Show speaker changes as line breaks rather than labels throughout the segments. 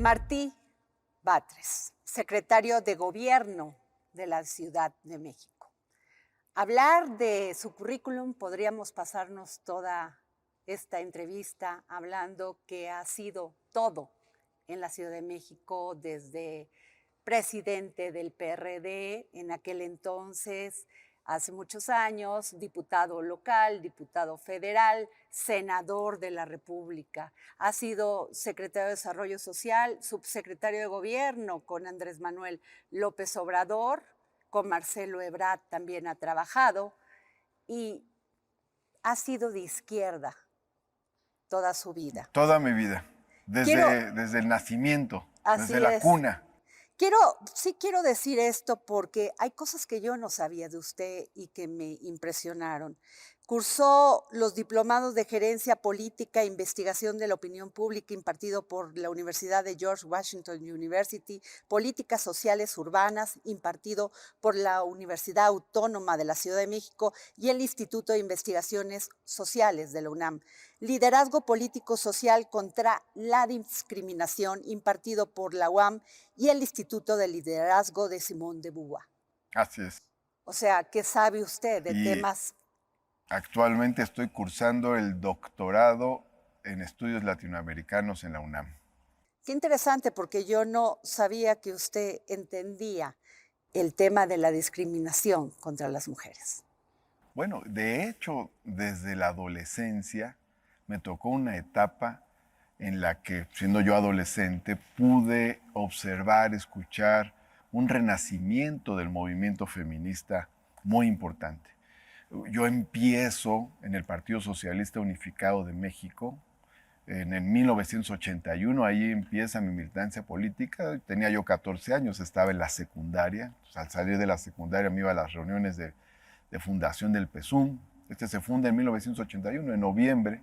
Martí Batres, secretario de Gobierno de la Ciudad de México. Hablar de su currículum, podríamos pasarnos toda esta entrevista hablando que ha sido todo en la Ciudad de México, desde presidente del PRD en aquel entonces, hace muchos años, diputado local, diputado federal, senador de la República. Ha sido secretario de Desarrollo Social, subsecretario de Gobierno con Andrés Manuel López Obrador, con Marcelo Ebrard también ha trabajado y ha sido de izquierda toda su vida.
Toda mi vida, desde el nacimiento, desde la cuna.
Sí quiero decir esto porque hay cosas que yo no sabía de usted y que me impresionaron. Cursó los diplomados de Gerencia Política e Investigación de la Opinión Pública impartido por la Universidad de George Washington University, Políticas Sociales Urbanas impartido por la Universidad Autónoma de la Ciudad de México y el Instituto de Investigaciones Sociales de la UNAM. Liderazgo Político Social contra la Discriminación impartido por la UAM y el Instituto de Liderazgo de Simone de Beauvoir.
Así es.
O sea, ¿qué sabe usted de temas?
Actualmente estoy cursando el doctorado en estudios latinoamericanos en la UNAM.
Qué interesante, porque yo no sabía que usted entendía el tema de la discriminación contra las mujeres.
Bueno, de hecho, desde la adolescencia me tocó una etapa en la que, siendo yo adolescente, pude observar, escuchar un renacimiento del movimiento feminista muy importante. Yo empiezo en el Partido Socialista Unificado de México en el 1981, ahí empieza mi militancia política. Tenía yo 14 años, estaba en la secundaria. Entonces, al salir de la secundaria me iba a las reuniones de fundación del PSUM. Este se funda en 1981, en noviembre,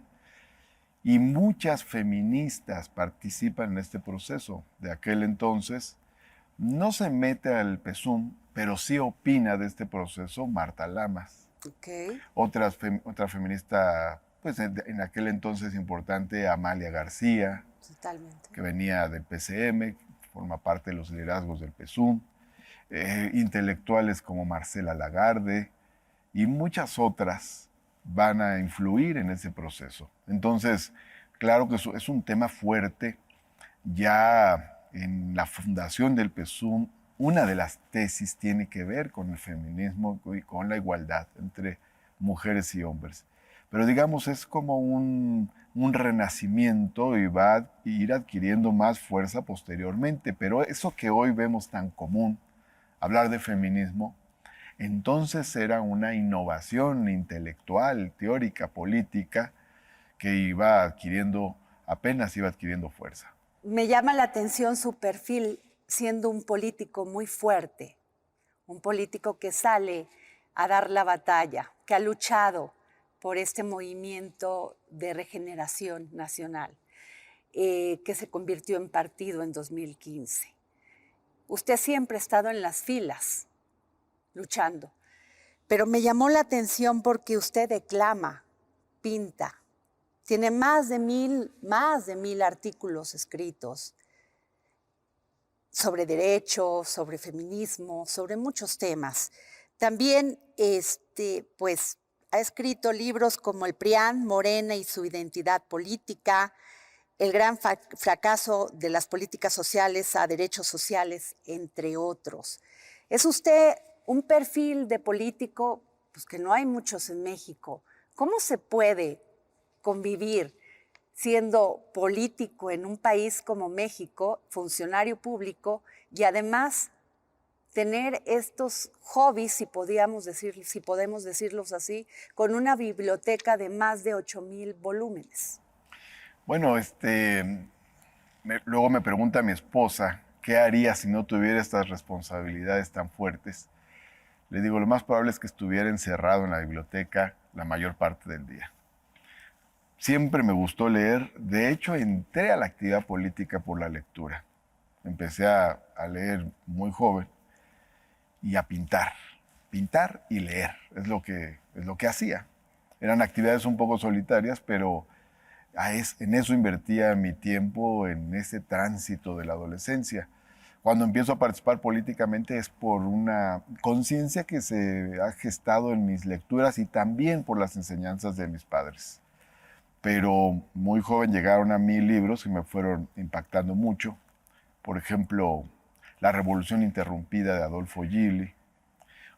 y muchas feministas participan en este proceso. De aquel entonces no se mete al PSUM, pero sí opina de este proceso Marta Lamas.
Okay.
Otra feminista, pues en aquel entonces importante, Amalia García,
totalmente,
que venía del PCM, forma parte de los liderazgos del PSUM, intelectuales como Marcela Lagarde y muchas otras van a influir en ese proceso. Entonces, claro que es un tema fuerte. Ya en la fundación del PSUM, una de las tesis tiene que ver con el feminismo y con la igualdad entre mujeres y hombres. Pero digamos, es como un renacimiento y va a ir adquiriendo más fuerza posteriormente. Pero eso que hoy vemos tan común, hablar de feminismo, entonces era una innovación intelectual, teórica, política, que apenas iba adquiriendo fuerza.
Me llama la atención su perfil, siendo un político muy fuerte, un político que sale a dar la batalla, que ha luchado por este movimiento de regeneración nacional, que se convirtió en partido en 2015. Usted siempre ha estado en las filas, luchando, pero me llamó la atención porque usted declama, pinta, tiene más de 1000 artículos escritos sobre derechos, sobre feminismo, sobre muchos temas. También pues, ha escrito libros como El PRIAN, Morena y su identidad política, El gran fracaso de las políticas sociales a derechos sociales, entre otros. Es usted un perfil de político pues, que no hay muchos en México. ¿Cómo se puede convivir siendo político en un país como México, funcionario público, y además tener estos hobbies, si podemos decirlos así, con una biblioteca de más de 8,000 volúmenes?
Bueno, luego me pregunta mi esposa, ¿qué haría si no tuviera estas responsabilidades tan fuertes? Le digo, lo más probable es que estuviera encerrado en la biblioteca la mayor parte del día. Siempre me gustó leer. De hecho, entré a la actividad política por la lectura. Empecé a leer muy joven y a pintar. Pintar y leer es lo que hacía. Eran actividades un poco solitarias, pero en eso invertía mi tiempo, en ese tránsito de la adolescencia. Cuando empiezo a participar políticamente es por una conciencia que se ha gestado en mis lecturas y también por las enseñanzas de mis padres. Pero muy joven llegaron a mí libros que me fueron impactando mucho. Por ejemplo, La Revolución Interrumpida de Adolfo Gili,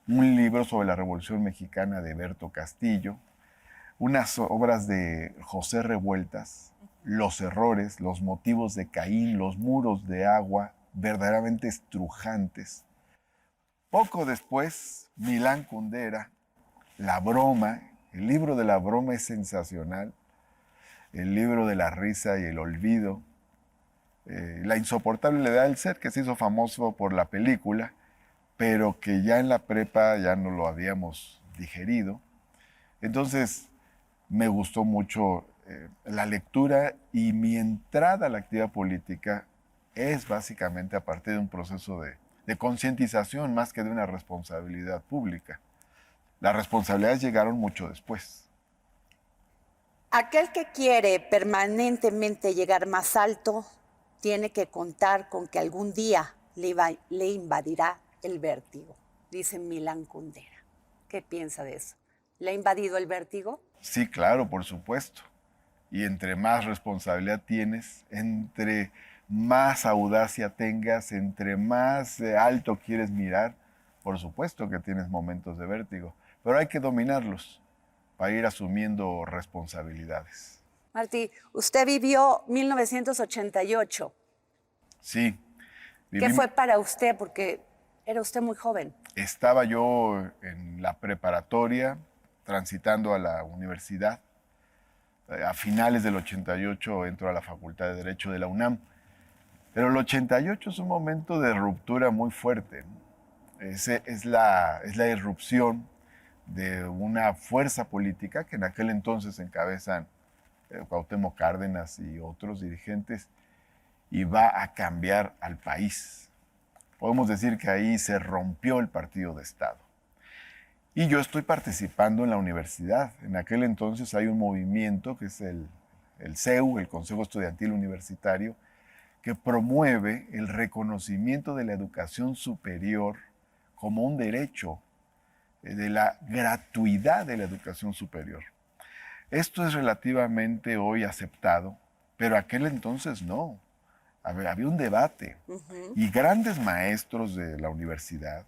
un libro sobre la Revolución Mexicana de Berto Castillo, unas obras de José Revueltas, Los Errores, Los Motivos de Caín, Los Muros de Agua, verdaderamente estrujantes. Poco después, Milán Kundera, La Broma, el libro de La Broma es sensacional, el libro de la risa y el olvido, La insoportable levedad del ser, que se hizo famoso por la película, pero que ya en la prepa ya no lo habíamos digerido. Entonces, me gustó mucho la lectura y mi entrada a la actividad política es básicamente a partir de un proceso de concientización más que de una responsabilidad pública. Las responsabilidades llegaron mucho después.
Aquel que quiere permanentemente llegar más alto tiene que contar con que algún día le invadirá el vértigo, dice Milán Kundera. ¿Qué piensa de eso? ¿Le ha invadido el vértigo?
Sí, claro, por supuesto. Y entre más responsabilidad tienes, entre más audacia tengas, entre más alto quieres mirar, por supuesto que tienes momentos de vértigo, pero hay que dominarlos para ir asumiendo responsabilidades.
Martí, usted vivió 1988.
Sí,
¿Qué fue para usted? Porque era usted muy joven.
Estaba yo en la preparatoria, transitando a la universidad. A finales del 88 entro a la Facultad de Derecho de la UNAM. Pero el 88 es un momento de ruptura muy fuerte, ¿no? Es la irrupción de una fuerza política que en aquel entonces encabezan Cuauhtémoc Cárdenas y otros dirigentes y va a cambiar al país. Podemos decir que ahí se rompió el partido de Estado. Y yo estoy participando en la universidad. En aquel entonces hay un movimiento que es el CEU, el Consejo Estudiantil Universitario, que promueve el reconocimiento de la educación superior como un derecho, de la gratuidad de la educación superior. Esto es relativamente hoy aceptado, pero aquel entonces no. Había un debate. Y grandes maestros de la universidad,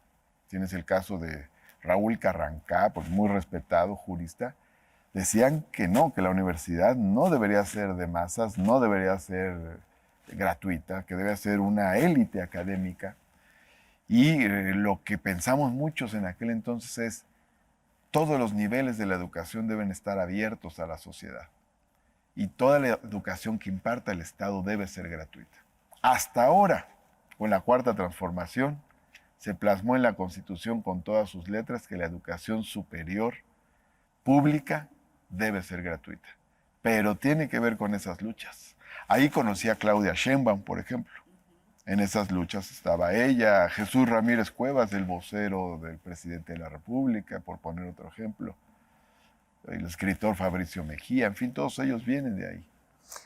tienes el caso de Raúl Carrancá, pues muy respetado jurista, decían que no, que la universidad no debería ser de masas, no debería ser gratuita, que debe ser una élite académica. Y lo que pensamos muchos en aquel entonces es, todos los niveles de la educación deben estar abiertos a la sociedad. Y toda la educación que imparta el Estado debe ser gratuita. Hasta ahora, con la Cuarta Transformación, se plasmó en la Constitución con todas sus letras que la educación superior pública debe ser gratuita. Pero tiene que ver con esas luchas. Ahí conocí a Claudia Sheinbaum, por ejemplo. En esas luchas estaba ella, Jesús Ramírez Cuevas, el vocero del presidente de la República, por poner otro ejemplo. El escritor Fabricio Mejía, en fin, todos ellos vienen de ahí.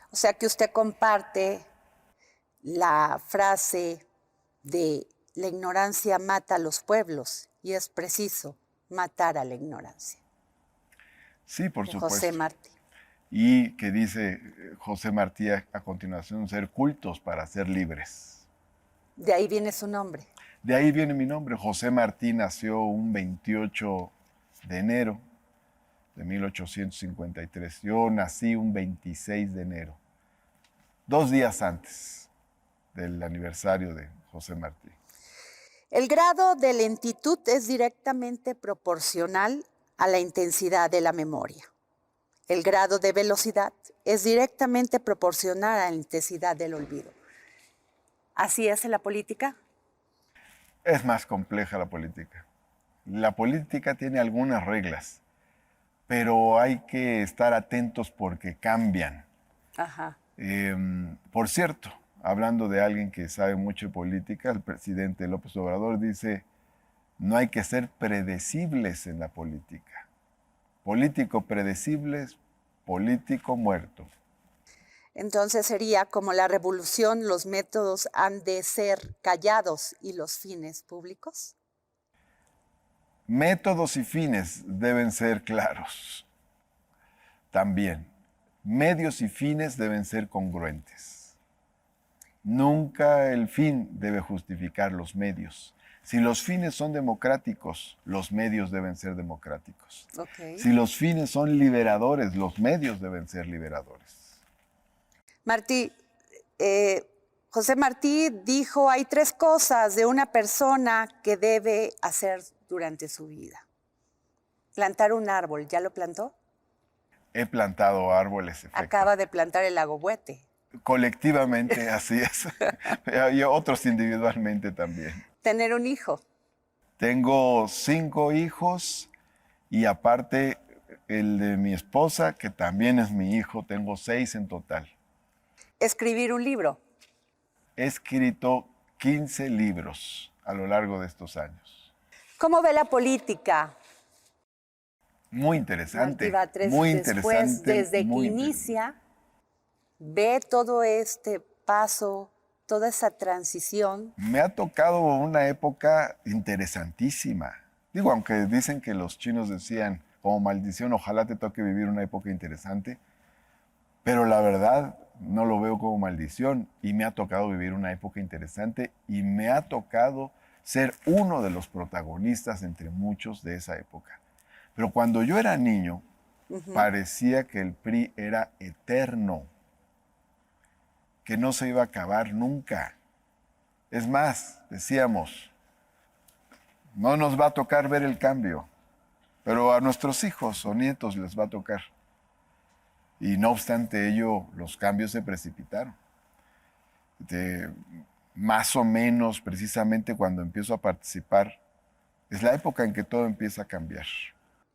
O sea que usted comparte la frase de la ignorancia mata a los pueblos y es preciso matar a la ignorancia.
Sí, por supuesto.
José Martí.
Y que dice José Martí a continuación, ser cultos para ser libres.
De ahí viene su nombre.
De ahí viene mi nombre. José Martí nació un 28 de enero de 1853. Yo nací un 26 de enero, 2 días antes del aniversario de José Martí.
El grado de lentitud es directamente proporcional a la intensidad de la memoria. El grado de velocidad es directamente proporcional a la intensidad del olvido. ¿Así es en la política?
Es más compleja la política. La política tiene algunas reglas, pero hay que estar atentos porque cambian.
Ajá.
Por cierto, hablando de alguien que sabe mucho de política, el presidente López Obrador dice, no hay que ser predecibles en la política. Político predecibles, político muerto.
Entonces sería como la revolución, los métodos han de ser callados y los fines públicos.
Métodos y fines deben ser claros. También, medios y fines deben ser congruentes. Nunca el fin debe justificar los medios. Si los fines son democráticos, los medios deben ser democráticos.
Okay.
Si los fines son liberadores, los medios deben ser liberadores.
Martí, José Martí dijo, hay 3 cosas de una persona que debe hacer durante su vida. Plantar un árbol, ¿ya lo plantó?
He plantado árboles, efectivamente.
Acaba de plantar el agüehuete.
Colectivamente, así es. Y otros individualmente también.
Tener un hijo.
Tengo 5 hijos y aparte el de mi esposa, que también es mi hijo, tengo 6 en total.
Escribir un libro.
He escrito 15 libros a lo largo de estos años.
¿Cómo ve la política?
Muy interesante.
Muy interesante. Después, desde que
muy
inicia, ve todo este paso, toda esa transición.
Me ha tocado una época interesantísima. Digo, aunque dicen que los chinos decían, como maldición, ojalá te toque vivir una época interesante, pero la verdad no lo veo como maldición y me ha tocado vivir una época interesante y me ha tocado ser uno de los protagonistas entre muchos de esa época. Pero cuando yo era niño, parecía que el PRI era eterno, que no se iba a acabar nunca. Es más, decíamos, no nos va a tocar ver el cambio, pero a nuestros hijos o nietos les va a tocar. Y no obstante ello, los cambios se precipitaron. Más o menos, precisamente cuando empiezo a participar, es la época en que todo empieza a cambiar.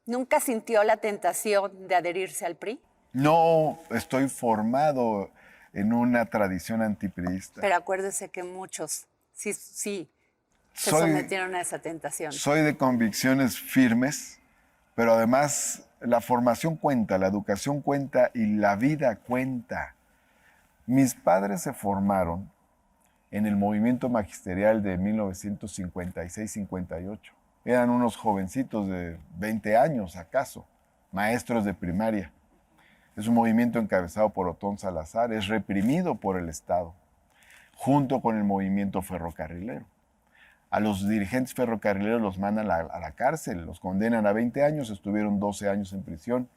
¿Nunca sintió la tentación de adherirse al PRI?
No, estoy formado en una tradición antipriista.
Pero acuérdese que muchos sí se sometieron a esa tentación.
Soy de convicciones firmes, pero además la formación cuenta, la educación cuenta y la vida cuenta. Mis padres se formaron en el movimiento magisterial de 1956-58. Eran unos jovencitos de 20 años, acaso, maestros de primaria. Es un movimiento encabezado por Otón Salazar, es reprimido por el Estado, junto con el movimiento ferrocarrilero. A los dirigentes ferrocarrileros los mandan a la cárcel, los condenan a 20 años, estuvieron 12 años en prisión.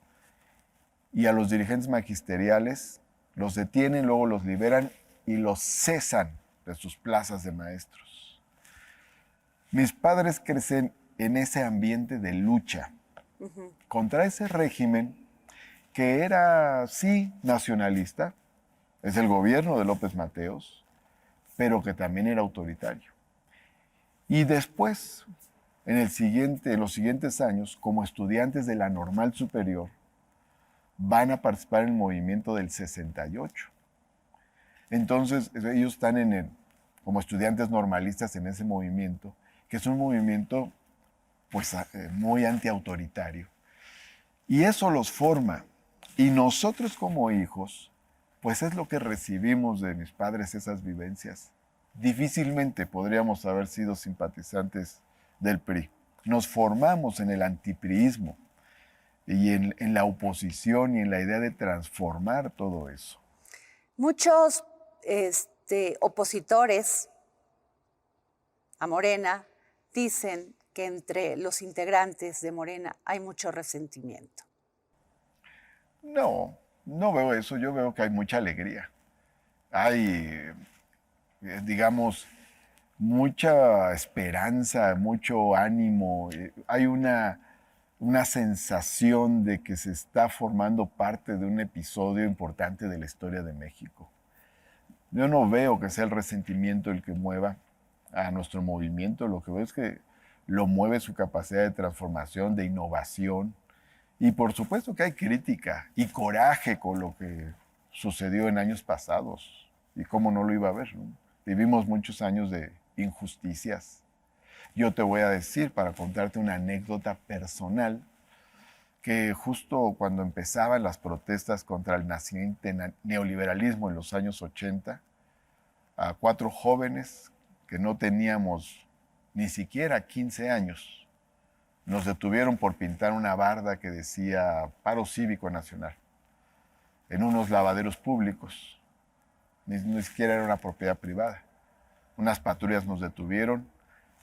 Y a los dirigentes magisteriales los detienen, luego los liberan y los cesan de sus plazas de maestros. Mis padres crecen en ese ambiente de lucha contra ese régimen que era, sí, nacionalista, es el gobierno de López Mateos, pero que también era autoritario. Y después, en los siguientes años, como estudiantes de la Normal Superior, van a participar en el movimiento del 68. Entonces, ellos están como estudiantes normalistas en ese movimiento, que es un movimiento pues, muy antiautoritario. Y eso los forma. Y nosotros como hijos, pues es lo que recibimos de mis padres, esas vivencias. Difícilmente podríamos haber sido simpatizantes del PRI. Nos formamos en el antipriismo y en la oposición y en la idea de transformar todo eso.
Muchos opositores a Morena dicen que entre los integrantes de Morena hay mucho resentimiento.
No, no veo eso. Yo veo que hay mucha alegría. Hay, digamos, mucha esperanza, mucho ánimo. Hay una sensación de que se está formando parte de un episodio importante de la historia de México. Yo no veo que sea el resentimiento el que mueva a nuestro movimiento. Lo que veo es que lo mueve su capacidad de transformación, de innovación. Y por supuesto que hay crítica y coraje con lo que sucedió en años pasados. Y cómo no lo iba a ver, ¿no? Vivimos muchos años de injusticias. Yo te voy a decir, para contarte una anécdota personal, que justo cuando empezaban las protestas contra el naciente neoliberalismo en los años 80, a 4 jóvenes que no teníamos ni siquiera 15 años, nos detuvieron por pintar una barda que decía Paro Cívico Nacional en unos lavaderos públicos. Ni siquiera era una propiedad privada. Unas patrullas nos detuvieron,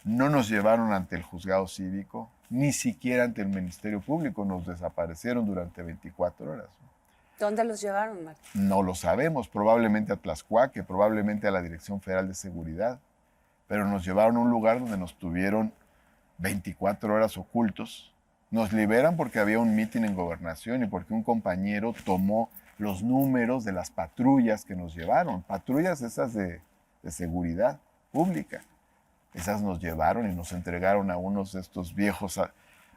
no nos llevaron ante el juzgado cívico, ni siquiera ante el Ministerio Público, nos desaparecieron durante 24 horas.
¿Dónde los llevaron, Martín?
No lo sabemos, probablemente a Tlaxcuaque, probablemente a la Dirección Federal de Seguridad, pero nos llevaron a un lugar donde nos tuvieron 24 horas ocultos. Nos liberan porque había un mitin en Gobernación y porque un compañero tomó los números de las patrullas que nos llevaron, patrullas esas de seguridad pública. Esas nos llevaron y nos entregaron a unos de estos viejos,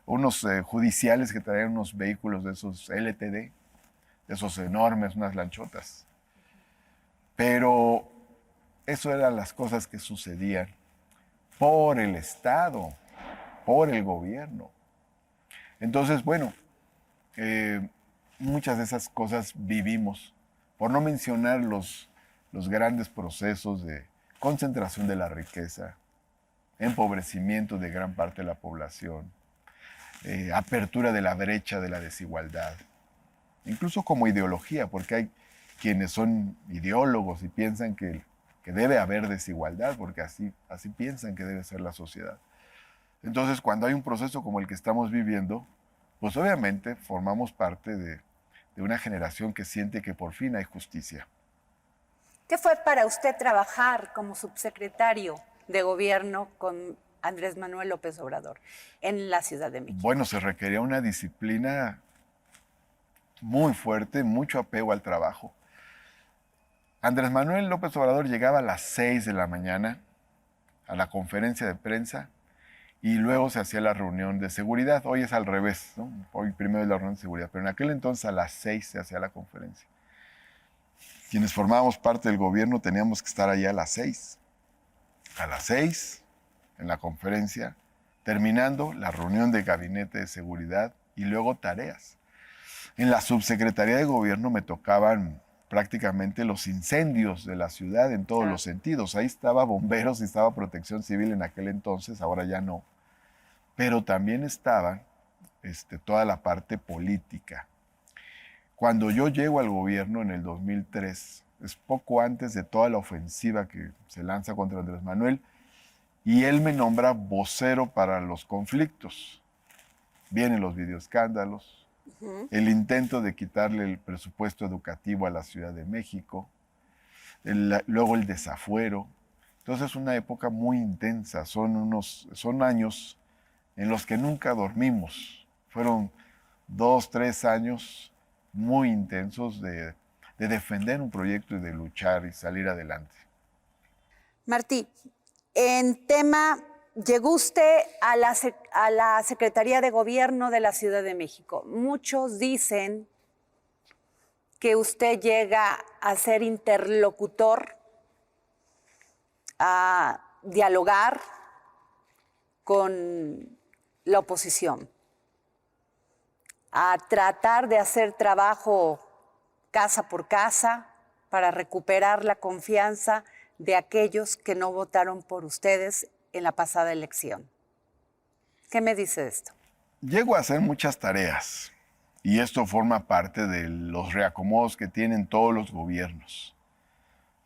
unos judiciales que traían unos vehículos de esos LTD, esos enormes, unas lanchotas. Pero eso eran las cosas que sucedían por el Estado, por el gobierno. Entonces, bueno, muchas de esas cosas vivimos, por no mencionar los grandes procesos de concentración de la riqueza, empobrecimiento de gran parte de la población, apertura de la brecha de la desigualdad, incluso como ideología, porque hay quienes son ideólogos y piensan que debe haber desigualdad, porque así piensan que debe ser la sociedad. Entonces, cuando hay un proceso como el que estamos viviendo, pues obviamente formamos parte de una generación que siente que por fin hay justicia.
¿Qué fue para usted trabajar como subsecretario de gobierno con Andrés Manuel López Obrador en la Ciudad de México?
Bueno, se requería una disciplina muy fuerte, mucho apego al trabajo. Andrés Manuel López Obrador llegaba a las 6 de la mañana a la conferencia de prensa y luego se hacía la reunión de seguridad. Hoy es al revés, ¿no? Hoy primero es la reunión de seguridad, pero en aquel entonces a las 6 se hacía la conferencia. Quienes formábamos parte del gobierno teníamos que estar allá a las 6. A las 6, en la conferencia, terminando la reunión de gabinete de seguridad y luego tareas. En la subsecretaría de gobierno me tocaban prácticamente los incendios de la ciudad en todos los sentidos. Ahí estaba bomberos y estaba protección civil en aquel entonces, ahora ya no. Pero también estaba toda la parte política. Cuando yo llego al gobierno en el 2003, es poco antes de toda la ofensiva que se lanza contra Andrés Manuel, y él me nombra vocero para los conflictos. Vienen los videoescándalos, el intento de quitarle el presupuesto educativo a la Ciudad de México, luego el desafuero. Entonces es una época muy intensa, son años en los que nunca dormimos. Fueron 2, 3 años muy intensos de defender un proyecto y de luchar y salir adelante.
Martí, en tema, llegó usted a la Secretaría de Gobierno de la Ciudad de México. Muchos dicen que usted llega a ser interlocutor, a dialogar con la oposición, a tratar de hacer trabajo casa por casa para recuperar la confianza de aquellos que no votaron por ustedes en la pasada elección. ¿Qué me dice de esto?
Llego a hacer muchas tareas y esto forma parte de los reacomodos que tienen todos los gobiernos.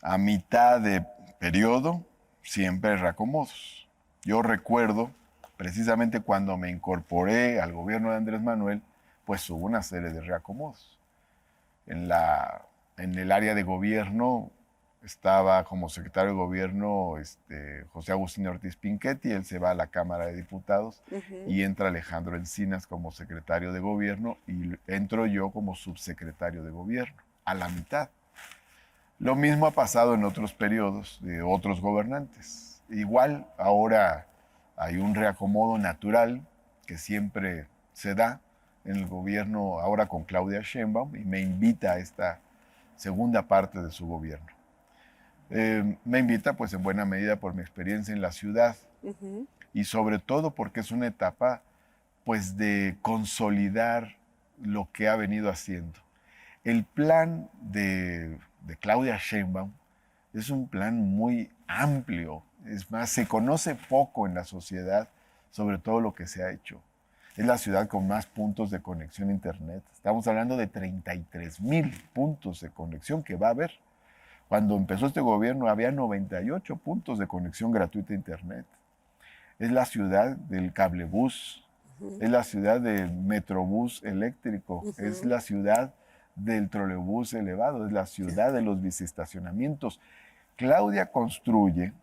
A mitad de periodo siempre hay reacomodos. Yo recuerdo precisamente cuando me incorporé al gobierno de Andrés Manuel, pues hubo una serie de reacomodos. En el área de gobierno estaba como secretario de gobierno José Agustín Ortiz Pinchetti, él se va a la Cámara de Diputados y entra Alejandro Encinas como secretario de gobierno y entro yo como subsecretario de gobierno, a la mitad. Lo mismo ha pasado en otros periodos de otros gobernantes. Igual ahora hay un reacomodo natural que siempre se da en el gobierno ahora con Claudia Sheinbaum y me invita a esta segunda parte de su gobierno. Me invita pues en buena medida por mi experiencia en la ciudad y sobre todo porque es una etapa pues de consolidar lo que ha venido haciendo. El plan de Claudia Sheinbaum es un plan muy amplio. Es más, se conoce poco en la sociedad sobre todo lo que se ha hecho. Es la ciudad con más puntos de conexión a Internet. Estamos hablando de 33,000 puntos de conexión que va a haber. Cuando empezó este gobierno había 98 puntos de conexión gratuita a Internet. Es la ciudad del cablebús, es la ciudad del metrobús eléctrico, es la ciudad del trolebús elevado, es la ciudad de los biciestacionamientos. Claudia construye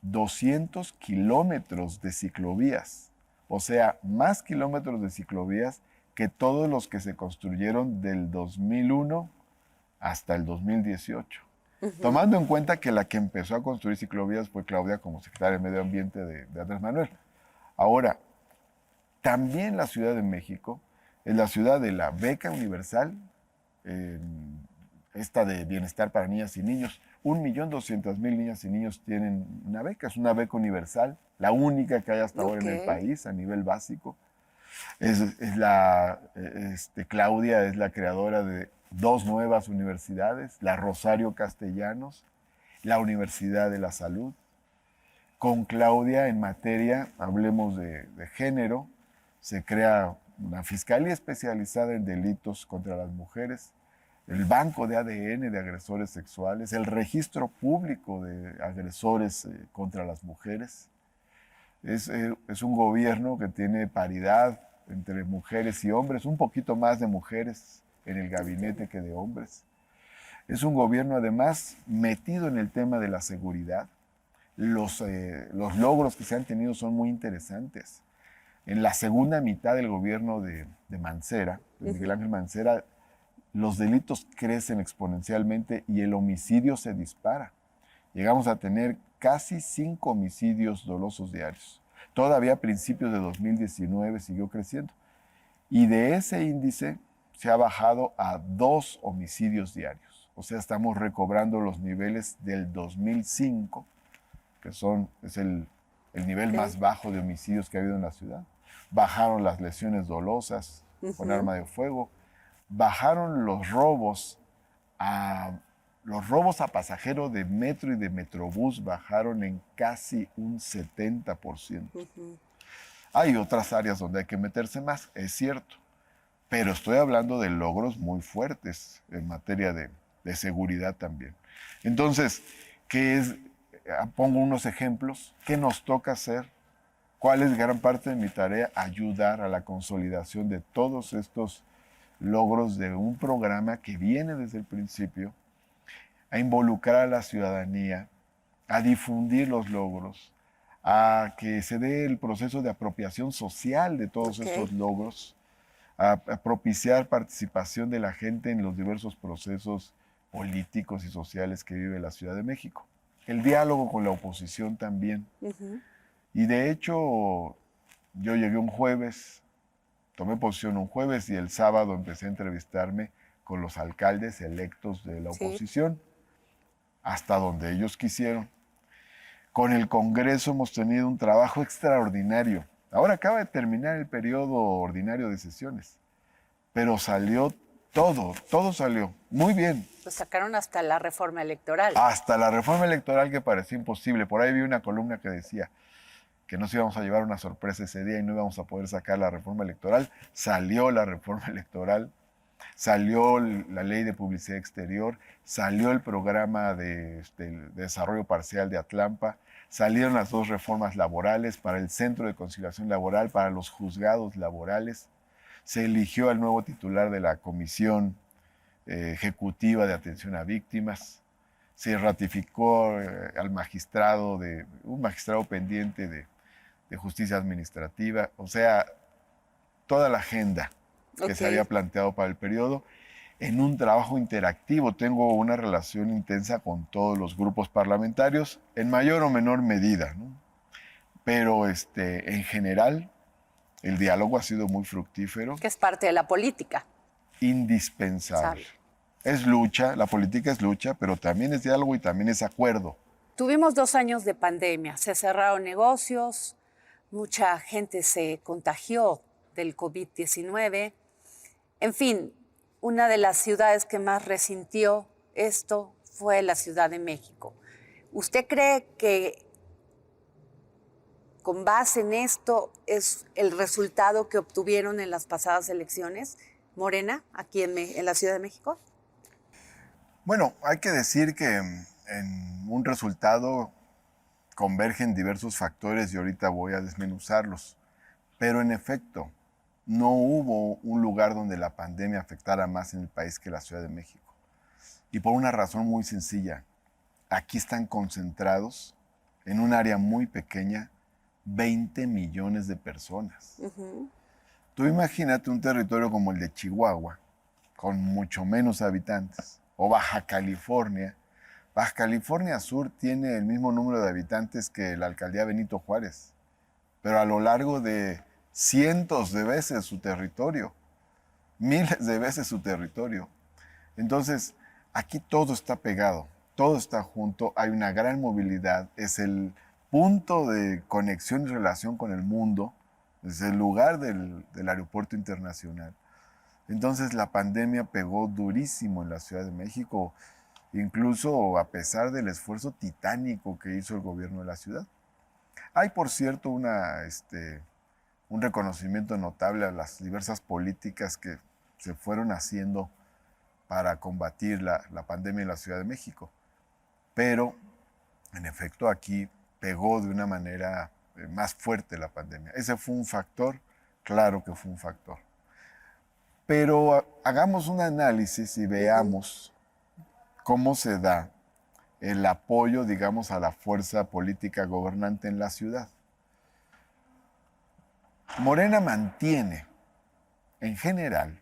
200 kilómetros de ciclovías, o sea, más kilómetros de ciclovías que todos los que se construyeron del 2001 hasta el 2018. Tomando en cuenta que la que empezó a construir ciclovías fue Claudia como secretaria de Medio Ambiente de Andrés Manuel. Ahora, también la Ciudad de México es la ciudad de la beca universal, esta de bienestar para niñas y niños. 1.200.000 niñas y niños tienen una beca, es una beca universal, la única que hay hasta ahora en el país a nivel básico. Claudia es la creadora de 2 nuevas universidades, la Rosario Castellanos, la Universidad de la Salud. Con Claudia, en materia, hablemos de género, se crea una fiscalía especializada en delitos contra las mujeres, el banco de ADN de agresores sexuales, el registro público de agresores contra las mujeres. Es un gobierno que tiene paridad entre mujeres y hombres, un poquito más de mujeres en el gabinete que de hombres. Es un gobierno además metido en el tema de la seguridad. Los logros que se han tenido son muy interesantes. En la segunda mitad del gobierno de Mancera, de Miguel Ángel Mancera, los delitos crecen exponencialmente y el homicidio se dispara. Llegamos a tener casi 5 homicidios dolosos diarios. Todavía a principios de 2019 siguió creciendo. Y de ese índice se ha bajado a 2 homicidios diarios. O sea, estamos recobrando los niveles del 2005, que es el nivel más bajo de homicidios que ha habido en la ciudad. Bajaron las lesiones dolosas con arma de fuego. Bajaron los robos a pasajero de metro y de metrobús, bajaron en casi un 70%. Hay otras áreas donde hay que meterse más, es cierto, pero estoy hablando de logros muy fuertes en materia de seguridad también. Entonces, pongo unos ejemplos. ¿Qué nos toca hacer? ¿Cuál es gran parte de mi tarea? Ayudar a la consolidación de todos estos logros de un programa que viene desde el principio, a involucrar a la ciudadanía, a difundir los logros, a que se dé el proceso de apropiación social de todos estos logros, a propiciar participación de la gente en los diversos procesos políticos y sociales que vive la Ciudad de México. El diálogo con la oposición también. Y de hecho, yo llegué un jueves, tomé posición un jueves y el sábado empecé a entrevistarme con los alcaldes electos de la oposición, hasta donde ellos quisieron. Con el Congreso hemos tenido un trabajo extraordinario. Ahora acaba de terminar el periodo ordinario de sesiones, pero salió todo salió muy bien.
Pues sacaron hasta la reforma electoral.
Hasta la reforma electoral, que parecía imposible. Por ahí vi una columna que decía que nos íbamos a llevar una sorpresa ese día y no íbamos a poder sacar la reforma electoral. Salió la reforma electoral, salió la ley de publicidad exterior, salió el programa de desarrollo parcial de Atlampa, salieron las 2 reformas laborales para el Centro de Conciliación Laboral, para los juzgados laborales. Se eligió al nuevo titular de la Comisión Ejecutiva de Atención a Víctimas. Se ratificó un magistrado pendiente de Justicia Administrativa. O sea, toda la agenda que se había planteado para el periodo en un trabajo interactivo. Tengo una relación intensa con todos los grupos parlamentarios, en mayor o menor medida, ¿no? Pero en general, el diálogo ha sido muy fructífero.
Que es parte de la política.
Indispensable. Es lucha, la política es lucha, pero también es diálogo y también es acuerdo.
Tuvimos 2 años de pandemia, se cerraron negocios, mucha gente se contagió del COVID-19. En fin, una de las ciudades que más resintió esto fue la Ciudad de México. ¿Usted cree que con base en esto es el resultado que obtuvieron en las pasadas elecciones, Morena, aquí en la Ciudad de México?
Bueno, hay que decir que en un resultado convergen diversos factores y ahorita voy a desmenuzarlos. Pero en efecto, no hubo un lugar donde la pandemia afectara más en el país que la Ciudad de México. Y por una razón muy sencilla. Aquí están concentrados en un área muy pequeña 20 millones de personas. Tú imagínate un territorio como el de Chihuahua, con mucho menos habitantes, o Baja California. Baja California Sur tiene el mismo número de habitantes que la alcaldía Benito Juárez, pero a lo largo de cientos de veces su territorio, miles de veces su territorio. Entonces, aquí todo está pegado, todo está junto, hay una gran movilidad, es el punto de conexión y relación con el mundo, es el lugar del aeropuerto internacional. Entonces la pandemia pegó durísimo en la Ciudad de México, incluso a pesar del esfuerzo titánico que hizo el gobierno de la ciudad. Hay, por cierto, un reconocimiento notable a las diversas políticas que se fueron haciendo para combatir la pandemia en la Ciudad de México. Pero, en efecto, aquí pegó de una manera más fuerte la pandemia. Ese fue un factor, claro que fue un factor. Pero hagamos un análisis y veamos cómo se da el apoyo, digamos, a la fuerza política gobernante en la ciudad. Morena mantiene, en general,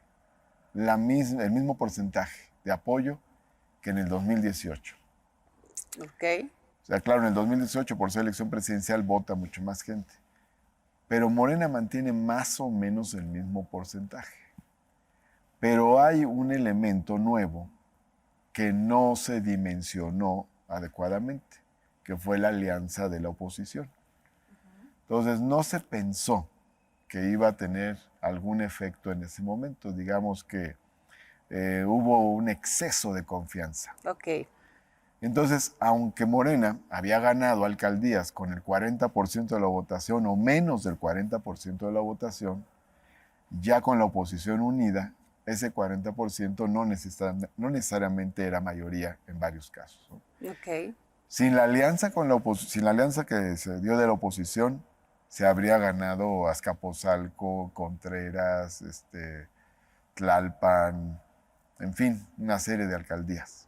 el mismo porcentaje de apoyo que en el 2018.
Ok.
O sea, claro, en el 2018, por ser elección presidencial, vota mucho más gente. Pero Morena mantiene más o menos el mismo porcentaje. Pero hay un elemento nuevo que no se dimensionó adecuadamente, que fue la alianza de la oposición. Entonces, no se pensó que iba a tener algún efecto en ese momento. Digamos que hubo un exceso de confianza.
Ok.
Entonces, aunque Morena había ganado alcaldías con el 40% de la votación o menos del 40% de la votación, ya con la oposición unida, ese 40% no necesariamente era mayoría en varios casos, ¿no?
Ok.
Sin la alianza que se dio de la oposición, se habría ganado Azcapotzalco, Contreras, Tlalpan, en fin, una serie de alcaldías.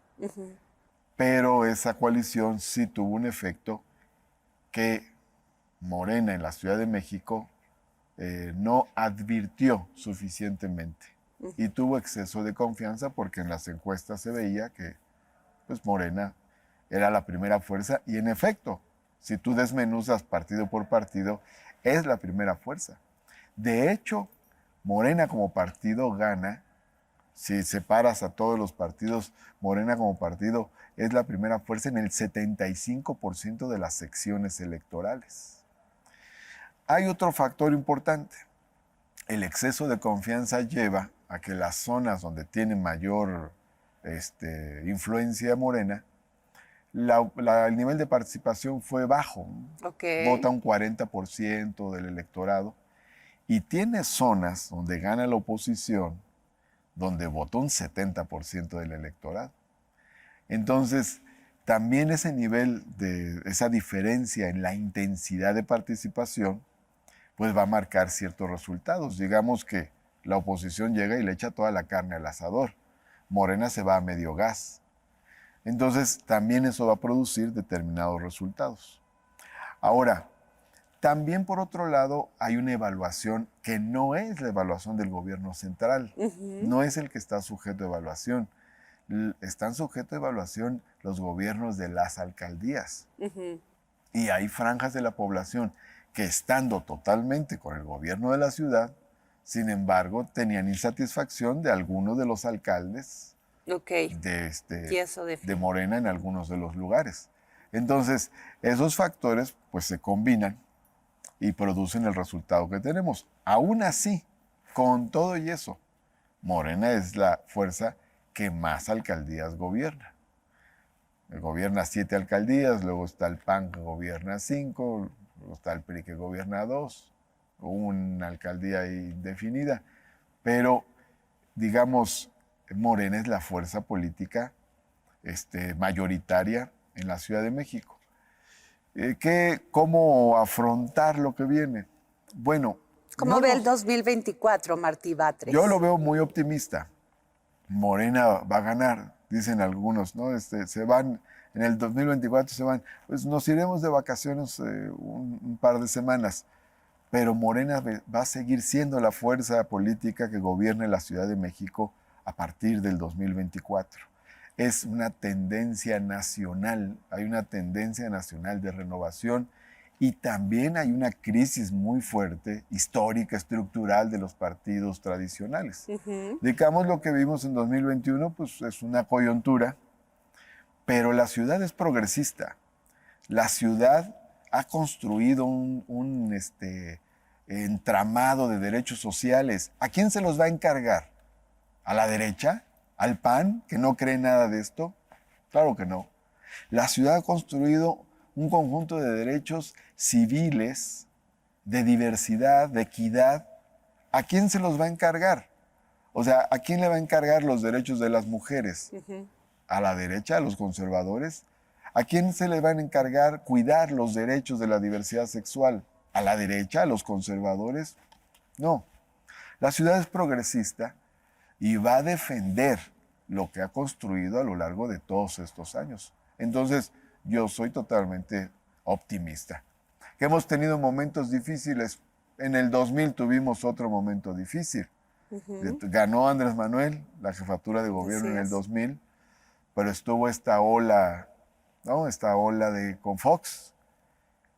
Pero esa coalición sí tuvo un efecto que Morena en la Ciudad de México no advirtió suficientemente y tuvo exceso de confianza porque en las encuestas se veía que pues, Morena era la primera fuerza y en efecto, si tú desmenuzas partido por partido, es la primera fuerza. De hecho, Morena como partido gana. Si separas a todos los partidos, Morena como partido es la primera fuerza en el 75% de las secciones electorales. Hay otro factor importante. El exceso de confianza lleva a que las zonas donde tiene mayor influencia Morena, el nivel de participación fue bajo.
Okay.
Vota un 40% del electorado. Y tiene zonas donde gana la oposición, donde votó un 70% del electorado. Entonces, también ese nivel esa diferencia en la intensidad de participación, pues va a marcar ciertos resultados. Digamos que la oposición llega y le echa toda la carne al asador. Morena se va a medio gas. Entonces, también eso va a producir determinados resultados. Ahora, también por otro lado hay una evaluación que no es la evaluación del gobierno central, no es el que está sujeto a evaluación. Están sujetos a evaluación los gobiernos de las alcaldías. Y hay franjas de la población que estando totalmente con el gobierno de la ciudad, sin embargo, tenían insatisfacción de algunos de los alcaldes de Morena en algunos de los lugares. Entonces, esos factores pues se combinan y producen el resultado que tenemos. Aún así, con todo y eso, Morena es la fuerza que más alcaldías gobierna. Gobierna 7 alcaldías, luego está el PAN que gobierna 5, luego está el PRI que gobierna 2, una alcaldía indefinida. Pero, digamos, Morena es la fuerza política mayoritaria en la Ciudad de México. ¿Cómo afrontar lo que viene? Bueno,
¿Cómo ve el 2024, Martí Batres?
Yo lo veo muy optimista. Morena va a ganar, dicen algunos, ¿no? Se van, en el 2024 se van, pues nos iremos de vacaciones un par de semanas, pero Morena va a seguir siendo la fuerza política que gobierne la Ciudad de México a partir del 2024. Es una tendencia nacional, hay una tendencia nacional de renovación y también hay una crisis muy fuerte, histórica, estructural de los partidos tradicionales. Digamos, lo que vimos en 2021, pues es una coyuntura, pero la ciudad es progresista. La ciudad ha construido un entramado de derechos sociales. ¿A quién se los va a encargar? ¿A la derecha? ¿Al PAN, que no cree nada de esto? Claro que no. La ciudad ha construido un conjunto de derechos civiles, de diversidad, de equidad. ¿A quién se los va a encargar? O sea, ¿a quién le va a encargar los derechos de las mujeres? ¿A la derecha, a los conservadores? ¿A quién se le van a encargar cuidar los derechos de la diversidad sexual? ¿A la derecha, a los conservadores? No. La ciudad es progresista y va a defender lo que ha construido a lo largo de todos estos años. Entonces, yo soy totalmente optimista. Que hemos tenido momentos difíciles. En el 2000 tuvimos otro momento difícil. Ganó Andrés Manuel la jefatura de gobierno en el 2000, pero estuvo esta ola, ¿no? Esta ola con Fox,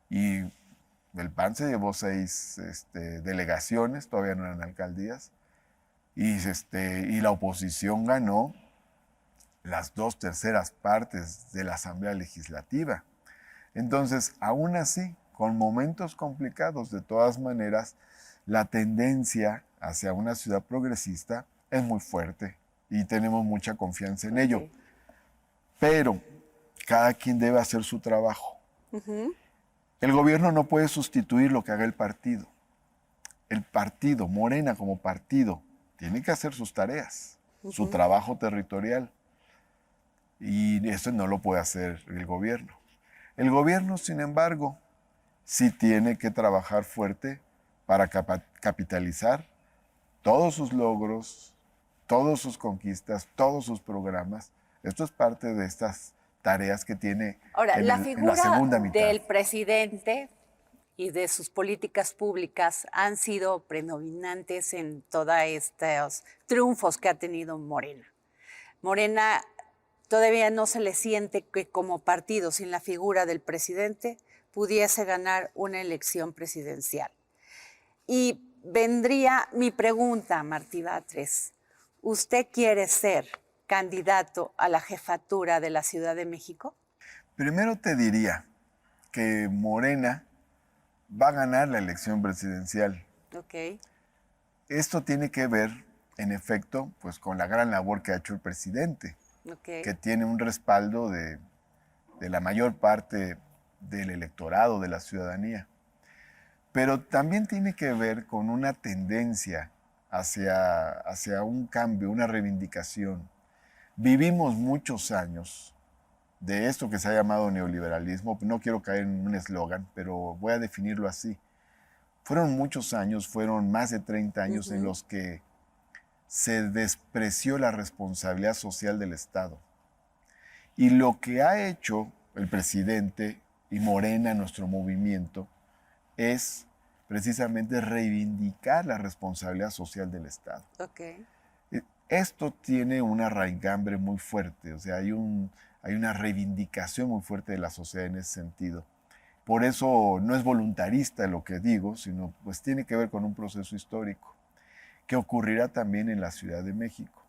y el PAN se llevó 6 delegaciones, todavía no eran alcaldías, y la oposición ganó las 2/3 partes de la Asamblea Legislativa. Entonces, aún así, con momentos complicados, de todas maneras, la tendencia hacia una ciudad progresista es muy fuerte y tenemos mucha confianza en ello. Pero cada quien debe hacer su trabajo. El gobierno no puede sustituir lo que haga el partido. El partido, Morena como partido, tiene que hacer sus tareas, su trabajo territorial. Y eso no lo puede hacer el gobierno. El gobierno, sin embargo, sí tiene que trabajar fuerte para capitalizar todos sus logros, todas sus conquistas, todos sus programas. Esto es parte de estas tareas que tiene en la segunda mitad.
Del presidente y de sus políticas públicas han sido predominantes en todos estos triunfos que ha tenido Morena. Morena todavía no se le siente que como partido, sin la figura del presidente, pudiese ganar una elección presidencial. Y vendría mi pregunta, Martí Batres. ¿Usted quiere ser candidato a la jefatura de la Ciudad de México?
Primero te diría que Morena va a ganar la elección presidencial. Esto tiene que ver, en efecto, pues con la gran labor que ha hecho el presidente, que tiene un respaldo de la mayor parte del electorado, de la ciudadanía. Pero también tiene que ver con una tendencia hacia un cambio, una reivindicación. Vivimos muchos años de esto que se ha llamado neoliberalismo. No quiero caer en un eslogan, pero voy a definirlo así. Fueron muchos años, fueron más de 30 años en los que se despreció la responsabilidad social del Estado. Y lo que ha hecho el presidente y Morena, nuestro movimiento, es precisamente reivindicar la responsabilidad social del Estado. Esto tiene una raigambre muy fuerte, o sea, hay una reivindicación muy fuerte de la sociedad en ese sentido. Por eso no es voluntarista lo que digo, sino pues tiene que ver con un proceso histórico que ocurrirá también en la Ciudad de México.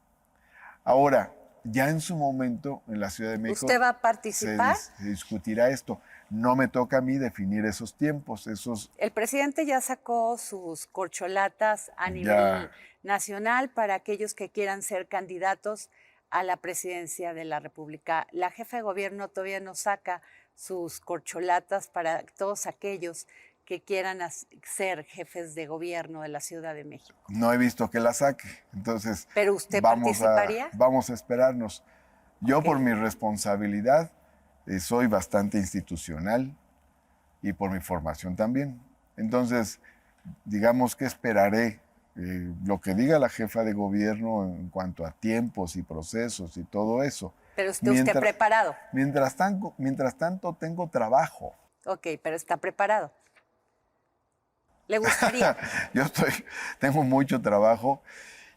Ahora, ya en su momento en la Ciudad de México
¿usted va a participar?
Se discutirá esto. no me toca a mí definir esos tiempos,
El presidente ya sacó sus corcholatas a nivel
ya,
nacional para aquellos que quieran ser candidatos a la presidencia de la República. La jefa de gobierno todavía no saca sus corcholatas para todos aquellos que quieran ser jefes de gobierno de la Ciudad de México.
no he visto que la saque, entonces
¿Pero usted participaría?
vamos a esperarnos. Yo
Ok.
por mi responsabilidad soy bastante institucional y por mi formación también. Entonces, digamos que esperaré lo que diga la jefa de gobierno en cuanto a tiempos y procesos y todo eso.
Pero está usted preparado.
Mientras tanto tengo trabajo.
Ok, pero está preparado. ¿Le gustaría?
Tengo mucho trabajo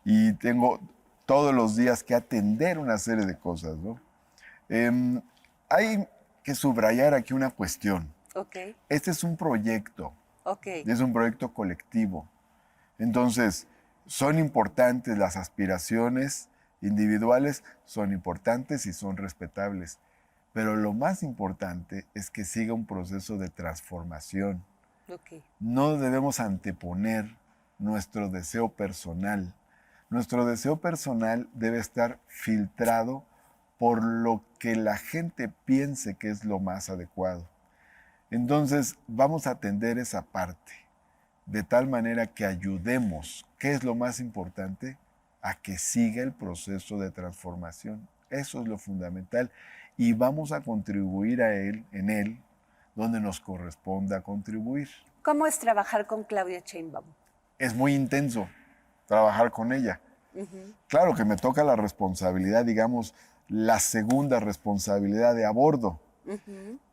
y tengo todos los días que atender una serie de cosas, ¿no? Hay que subrayar aquí una cuestión.
Ok,
Este es un proyecto,
ok.
es un proyecto colectivo. Entonces, son importantes las aspiraciones individuales, son importantes y son respetables. Pero lo más importante es que siga un proceso de transformación.
Ok.
No debemos anteponer nuestro deseo personal. Nuestro deseo personal debe estar filtrado por lo que la gente piense que es lo más adecuado. Entonces, vamos a atender esa parte, de tal manera que ayudemos, ¿qué es lo más importante? A que siga el proceso de transformación. Eso es lo fundamental. Y vamos a contribuir en él, donde nos corresponda contribuir.
¿Cómo es trabajar con Claudia Sheinbaum?
Es muy intenso trabajar con ella. Claro que me toca la responsabilidad, digamos, la segunda responsabilidad de a bordo.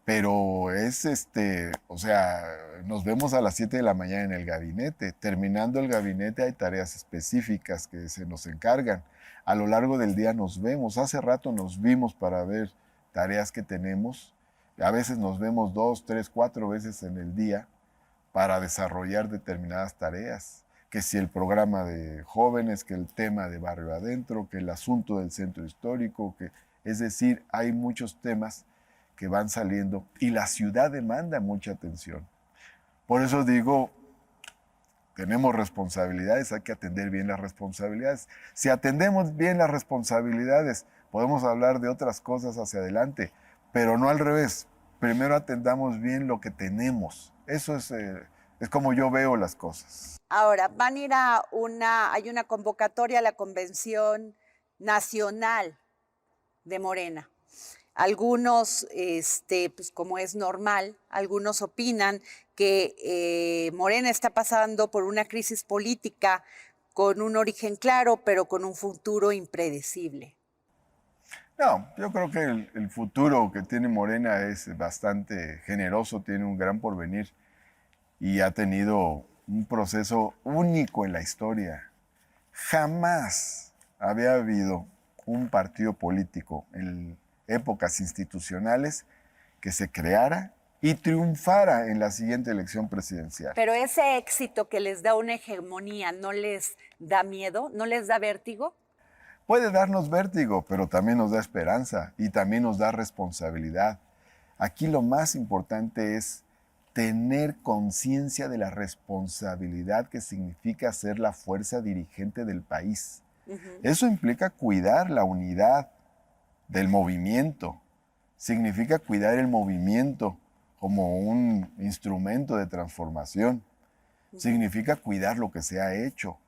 Pero o sea, nos vemos a las 7 de la mañana en el gabinete. Terminando el gabinete hay tareas específicas que se nos encargan. A lo largo del día nos vemos. Hace rato nos vimos para ver tareas que tenemos. A veces nos vemos 2, 3, 4 veces en el día para desarrollar determinadas tareas. Que si el programa de jóvenes, que el tema de barrio adentro, que el asunto del centro histórico, es decir, hay muchos temas que van saliendo y la ciudad demanda mucha atención. Por eso digo, tenemos responsabilidades, hay que atender bien las responsabilidades. Si atendemos bien las responsabilidades, podemos hablar de otras cosas hacia adelante, pero no al revés. Primero atendamos bien lo que tenemos. Eso es como yo veo las cosas.
Ahora, van a ir hay una convocatoria a la Convención Nacional de Morena. Algunos, pues como es normal, algunos opinan que Morena está pasando por una crisis política con un origen claro, pero con un futuro impredecible.
No, yo creo que el futuro que tiene Morena es bastante generoso, tiene un gran porvenir y ha tenido un proceso único en la historia. Jamás había habido un partido político en épocas institucionales que se creara y triunfara en la siguiente elección presidencial.
Pero ese éxito que les da una hegemonía, ¿no les da miedo? ¿No les da vértigo?
Puede darnos vértigo, pero también nos da esperanza y también nos da responsabilidad. Aquí lo más importante es tener conciencia de la responsabilidad que significa ser la fuerza dirigente del país. Eso implica cuidar la unidad del movimiento, significa cuidar el movimiento como un instrumento de transformación, significa cuidar lo que se ha hecho.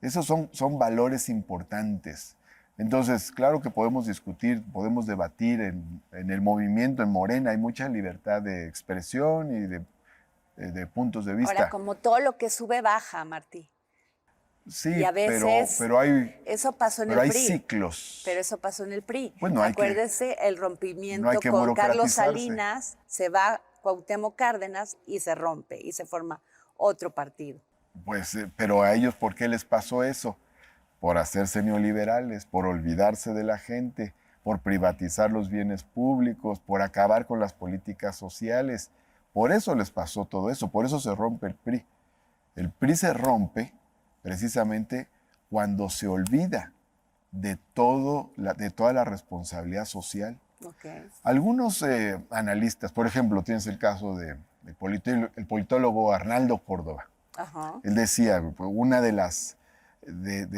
Esos son valores importantes. Entonces, claro que podemos discutir, podemos debatir en el movimiento, en Morena, hay mucha libertad de expresión y de puntos de vista.
Ahora, como todo lo que sube, baja, Martí.
Sí,
y a veces
pero hay,
eso pasó en
pero
el
hay
PRI.
ciclos.
Pero eso pasó en el PRI.
Pues
Acuérdese el rompimiento
no
con Carlos
burocratizarse.
Salinas, se va Cuauhtémoc Cárdenas y se rompe y se forma otro partido.
Pues, pero a ellos, ¿por qué les pasó eso? Por hacerse neoliberales, por olvidarse de la gente, por privatizar los bienes públicos, por acabar con las políticas sociales. Por eso les pasó todo eso, por eso se rompe el PRI. El PRI se rompe precisamente cuando se olvida de toda la responsabilidad social.
Okay.
Algunos analistas, por ejemplo, tienes el caso del politólogo Arnaldo Córdoba.
Ajá.
Él decía, una de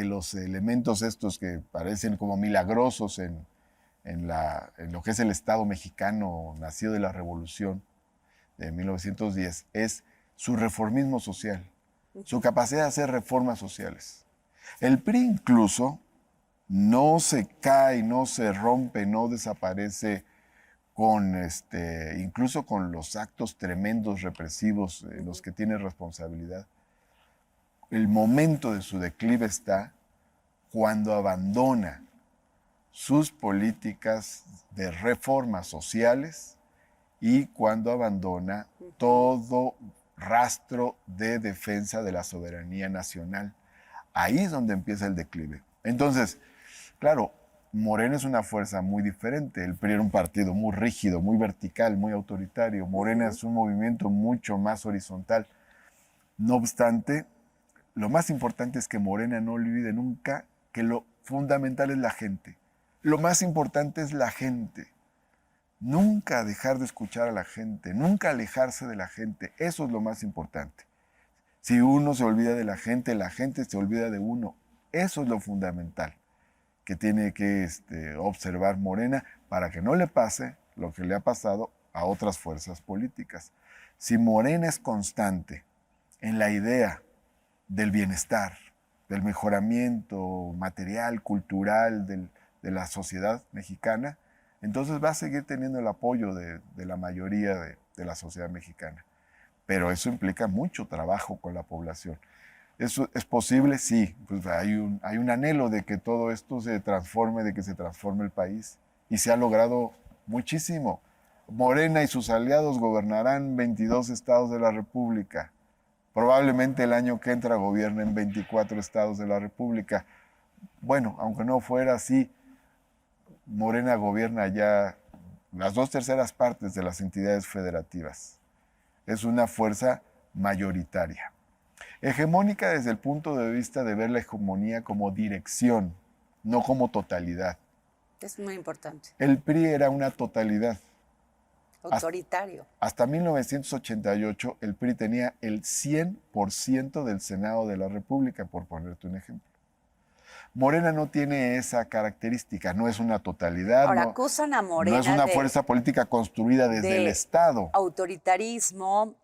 los elementos estos que parecen como milagrosos en lo que es el Estado mexicano nacido de la Revolución de 1910 es su reformismo social, su capacidad de hacer reformas sociales. El PRI incluso no se cae, no se rompe, no desaparece incluso con los actos tremendos represivos en los que tiene responsabilidad. El momento de su declive está cuando abandona sus políticas de reformas sociales y cuando abandona todo rastro de defensa de la soberanía nacional. Ahí es donde empieza el declive. Entonces, claro, Morena es una fuerza muy diferente. El PRI era un partido muy rígido, muy vertical, muy autoritario. Morena es un movimiento mucho más horizontal. No obstante, lo más importante es que Morena no olvide nunca que lo fundamental es la gente. Lo más importante es la gente. Nunca dejar de escuchar a la gente, nunca alejarse de la gente. Eso es lo más importante. Si uno se olvida de la gente se olvida de uno. Eso es lo fundamental que tiene que observar Morena para que no le pase lo que le ha pasado a otras fuerzas políticas. Si Morena es constante en la idea del bienestar, del mejoramiento material, cultural de la sociedad mexicana, entonces va a seguir teniendo el apoyo de la mayoría de la sociedad mexicana. Pero eso implica mucho trabajo con la población. ¿Eso es posible? Sí. Pues hay un anhelo de que todo esto se transforme, de que se transforme el país. Y se ha logrado muchísimo. Morena y sus aliados gobernarán 22 estados de la República. Probablemente el año que entra gobiernen 24 estados de la República. Bueno, aunque no fuera así, Morena gobierna ya las 2/3 partes de las entidades federativas. Es una fuerza mayoritaria. Hegemónica desde el punto de vista de ver la hegemonía como dirección, no como totalidad.
Es muy importante.
El PRI era una totalidad.
Autoritario.
Hasta 1988 el PRI tenía el 100% del Senado de la República, por ponerte un ejemplo. Morena no tiene esa característica, no es una totalidad.
Ahora,
no,
acusan a Morena
no es una fuerza política construida desde el Estado.
Autoritarismo,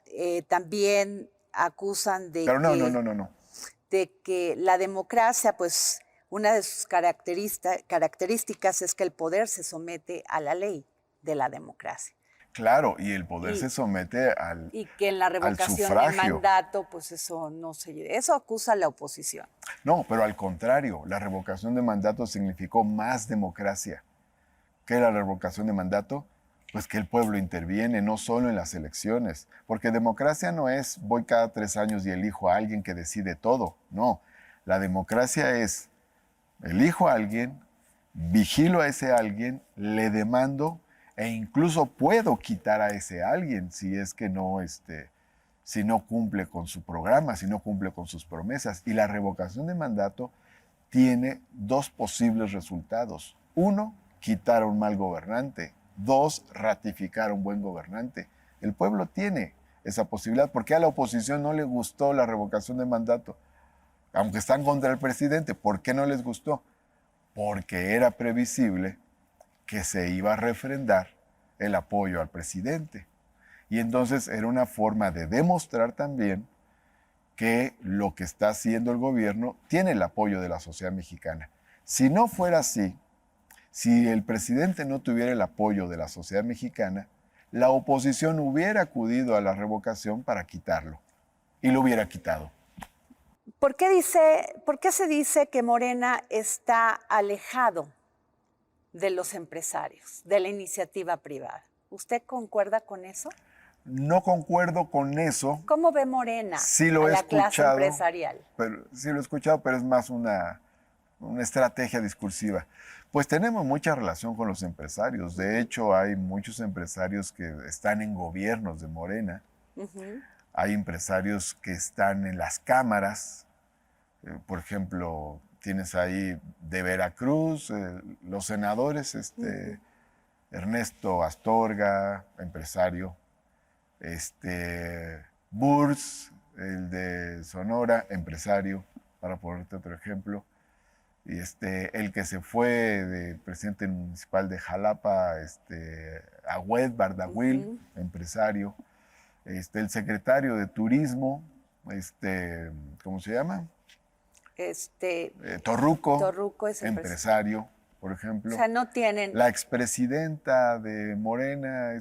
también acusan de
Pero no.
De que la democracia, pues, una de sus características es que el poder se somete a la ley de la democracia.
Claro, y el poder se somete al
Y que en la revocación de mandato, pues eso no se lleve. Eso acusa la oposición.
No, pero al contrario, la revocación de mandato significó más democracia. ¿Qué era la revocación de mandato? Pues que el pueblo interviene, no solo en las elecciones. Porque democracia no es voy cada 3 años y elijo a alguien que decide todo. No, la democracia es elijo a alguien, vigilo a ese alguien, le demando e incluso puedo quitar a ese alguien si es que si no cumple con su programa, si no cumple con sus promesas. Y la revocación de mandato tiene 2 posibles resultados. 1, quitar a un mal gobernante. 2, ratificar a un buen gobernante. El pueblo tiene esa posibilidad porque a la oposición no le gustó la revocación de mandato. Aunque están contra el presidente, ¿por qué no les gustó? Porque era previsible que se iba a refrendar el apoyo al presidente. Y entonces era una forma de demostrar también que lo que está haciendo el gobierno tiene el apoyo de la sociedad mexicana. Si no fuera así, si el presidente no tuviera el apoyo de la sociedad mexicana, la oposición hubiera acudido a la revocación para quitarlo y lo hubiera quitado.
¿Por qué se dice que Morena está alejado de los empresarios, de la iniciativa privada? ¿Usted concuerda con eso?
No concuerdo con eso.
¿Cómo ve Morena
sí lo
a
he
la
escuchado,
clase empresarial?
Sí lo he escuchado, pero es más una estrategia discursiva. Pues tenemos mucha relación con los empresarios. De hecho, hay muchos empresarios que están en gobiernos de Morena. Hay empresarios que están en las cámaras. Por ejemplo, tienes ahí de Veracruz, los senadores, Ernesto Astorga, empresario, Burs, el de Sonora, empresario, para ponerte otro ejemplo, y el que se fue de presidente municipal de Jalapa, Agüed Bardagüil, empresario, el secretario de Turismo, ¿cómo se llama? Torruco,
Torruco es
empresario, por
O
ejemplo.
sea, no tienen
La expresidenta de Morena,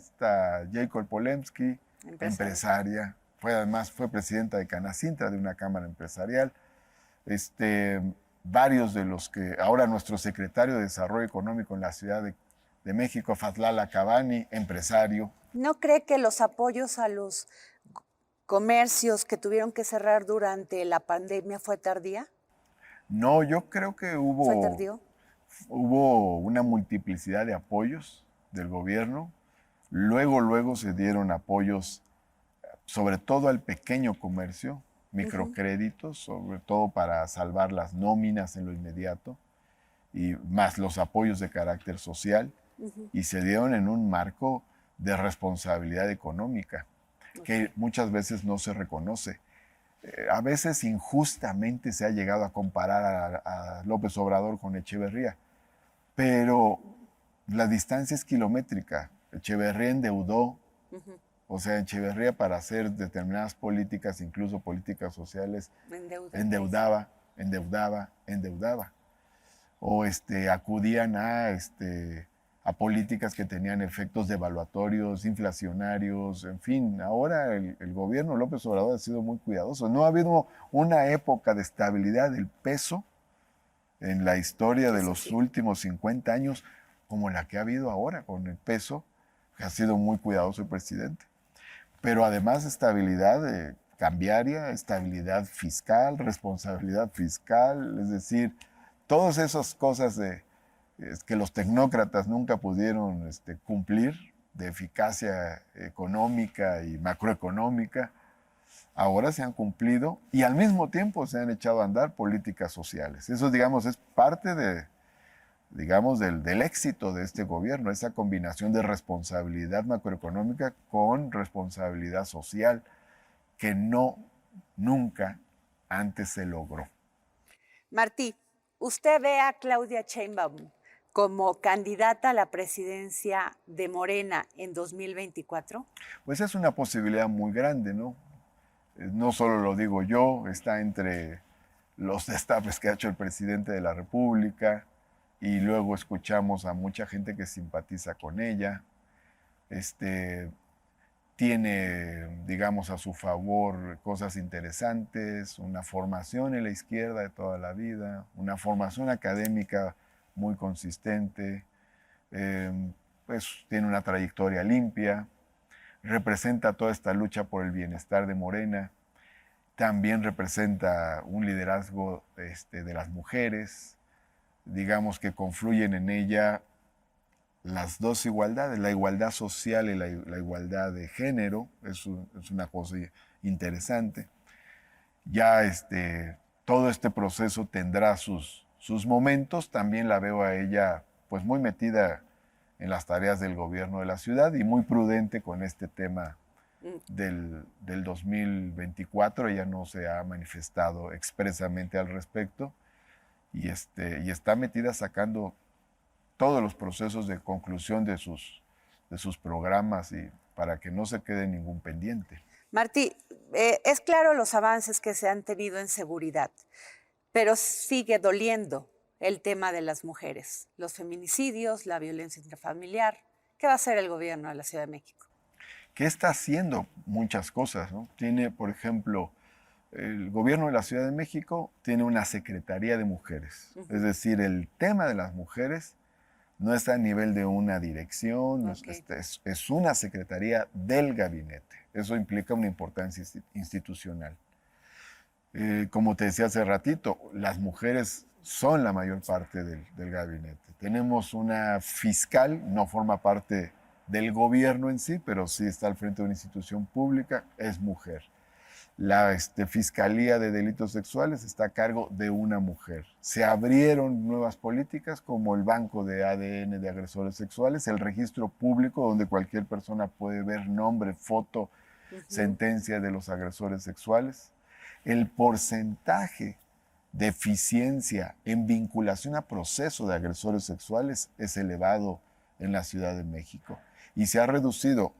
Jacob Polemski, empresaria. Además fue presidenta de Canacintra, de una cámara empresarial. Varios de los que, ahora nuestro secretario de Desarrollo Económico en la Ciudad de México, Fatlala Cabani, empresario.
¿No cree que los apoyos a los comercios que tuvieron que cerrar durante la pandemia fue tardía?
No, yo creo que
¿Fue tardío?
hubo una multiplicidad de apoyos del gobierno. Luego se dieron apoyos, sobre todo al pequeño comercio, microcréditos, sobre todo para salvar las nóminas en lo inmediato, y más los apoyos de carácter social, y se dieron en un marco de responsabilidad económica, que muchas veces no se reconoce. A veces injustamente se ha llegado a comparar a López Obrador con Echeverría, pero la distancia es kilométrica. Echeverría endeudó, o sea, Echeverría para hacer determinadas políticas, incluso políticas sociales, endeudaba. O acudían a políticas que tenían efectos devaluatorios, inflacionarios, en fin. Ahora el gobierno López Obrador ha sido muy cuidadoso. No ha habido una época de estabilidad del peso en la historia de los últimos 50 años como la que ha habido ahora con el peso, que ha sido muy cuidadoso el presidente. Pero además estabilidad cambiaria, estabilidad fiscal, responsabilidad fiscal, es decir, todas esas cosas que los tecnócratas nunca pudieron cumplir, de eficacia económica y macroeconómica, ahora se han cumplido y al mismo tiempo se han echado a andar políticas sociales. Eso, digamos, es parte del éxito de este gobierno, esa combinación de responsabilidad macroeconómica con responsabilidad social que nunca antes se logró.
Martí, ¿usted ve a Claudia Sheinbaum como candidata a la presidencia de Morena en 2024?
Pues es una posibilidad muy grande, ¿no? No solo lo digo yo, está entre los destapes que ha hecho el presidente de la República, y luego escuchamos a mucha gente que simpatiza con ella. Tiene, digamos, a su favor cosas interesantes, una formación en la izquierda de toda la vida, una formación académica muy consistente, pues tiene una trayectoria limpia, representa toda esta lucha por el bienestar de Morena, también representa un liderazgo de las mujeres, digamos que confluyen en ella las dos igualdades, la igualdad social y la igualdad de género, es una cosa interesante. Ya todo este proceso tendrá sus momentos, también la veo a ella pues muy metida en las tareas del gobierno de la ciudad y muy prudente con este tema del 2024, ella no se ha manifestado expresamente al respecto y está metida sacando todos los procesos de conclusión de sus programas y para que no se quede ningún pendiente.
Martí, es claro los avances que se han tenido en seguridad, pero sigue doliendo el tema de las mujeres, los feminicidios, la violencia intrafamiliar. ¿Qué va a hacer el gobierno de la Ciudad de México?
Que está haciendo muchas cosas, ¿no? Tiene, por ejemplo, el gobierno de la Ciudad de México tiene una Secretaría de Mujeres. Es decir, el tema de las mujeres no está a nivel de una dirección, es una secretaría del gabinete. Eso implica una importancia institucional. Como te decía hace ratito, las mujeres son la mayor parte del gabinete. Tenemos una fiscal, no forma parte del gobierno en sí, pero sí está al frente de una institución pública, es mujer. La Fiscalía de Delitos Sexuales está a cargo de una mujer. Se abrieron nuevas políticas como el banco de ADN de agresores sexuales, el registro público donde cualquier persona puede ver nombre, foto, sentencia de los agresores sexuales. El porcentaje de eficiencia en vinculación a proceso de agresores sexuales es elevado en la Ciudad de México y se ha reducido.